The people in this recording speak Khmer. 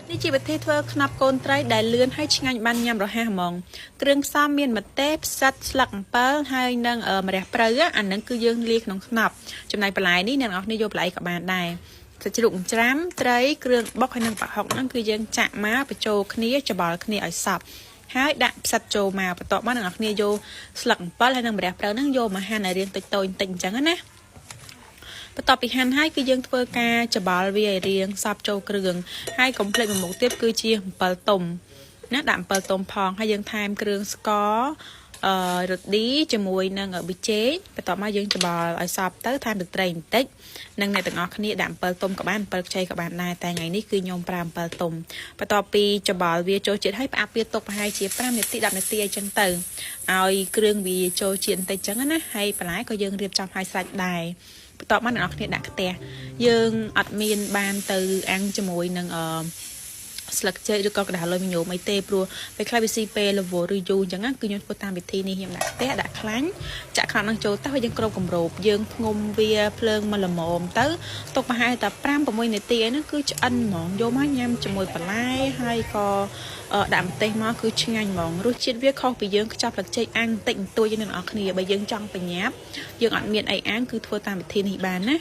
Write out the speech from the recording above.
នេះជាវិធីធ្វើខ្នាប់កូនត្រីដែលលឿនហើយឆ្ងាញ់បានញ៉ាំរហ័សហ្មងគ្រឿងផ្សំមានម្ទេសផ្សិតស្លឹកអំពិលហើយនិងម្រះព្រៅអានឹងគឺយើងលាយក្នុងខ្នាប់ចំណែកបន្លែនេះអ្នកនរគ្នាយកបន្លែក៏បានដែរសាច់ជ្រូកច្រាំត្រីគ្រឿងបុកហើយនិងប្រហុកហ្នឹងគឺយើងចាក់មកបញ្ចូលគ្នាច្បល់គ្នាឲ្យសព្វហើយដាក់ផ្សិតចូលមកបន្ទាប់មកអ្នកនរគ្នាយកស្លឹកអំពិលហើយនិងម្រះព្រៅហ្នឹងយកមកហាន់ឲ្យរាងតិចតូចបន្តិចអញ្ចឹងណាបន្ទាប់ពីហាន់ហើយគឺយើងធ្វើការច្បល់វាឲ្យរាងសព្វចូលគ្រឿងហើយកុំភ្លេចមួយមុខទៀតគឺជាអំពិលទុំណាដាក់អំពិលទុំផងហើយយើងថែមគ្រឿងស្កររ៉ូឌីជាមួយនឹងប៊ីចេងបន្ទាប់មកយើងច្បល់ឲ្យសព្វទៅថែមទឹកត្រីបន្តិចនិងអ្នកទាំងអស់គ្នាដាក់អំពិលទុំក៏បានអំពិលខ្ចីក៏បានដែរតែថ្ងៃនេះគឺខ្ញុំប្រើអំពិលទុំបន្ទាប់ពីច្បល់វាចូលជាតិហើយផ្អាប់វាទុកប្រហែលជា5នាទី10នាទីអីចឹងទៅឲ្យគ្រឿងវាចូលជាតិបន្តិចចឹងណាហើយបន្លែក៏យើងរៀបចំឲ្យស្រេចដែរបន្ទាប់មកអ្នកនរគ្នាដាក់ខ្ទះយើងអត់មានបានទៅអាំងជាមួយនឹងស្លឹកចេកឬក៏ក្តារលុយមីញ៉ូមអីទេព្រោះពេលខ្លះវាស៊ីពេលរវល់ឬយូរអញ្ចឹងគឺខ្ញុំធ្វើតាមវិធីនេះខ្ញុំដាក់ខ្ទះដាក់ខ្លាញ់ចាក់ខ្លាញ់នឹងចូលទៅហើយយើងគ្របគម្របយើងធ្ងុំវាភ្លើងមកល្មមទៅទុកប្រហែលតែ5-6នាទីហ្នឹងគឺឆ្អិនហ្មងយកមកញ៉ាំជាមួយបន្លែហើយក៏ដាក់ម្ទេសមកគឺឆ្ងាញ់ហ្មងរសជាតិវាខុសពីយើងខ្ចប់ស្លឹកចេកអាំងបន្តិចបន្តួចអ្នកនរគ្នាបើយើងចង់ប្រញាប់យើងអត់មានអីអាំងគឺធ្វើតាមវិធីនេះបានណា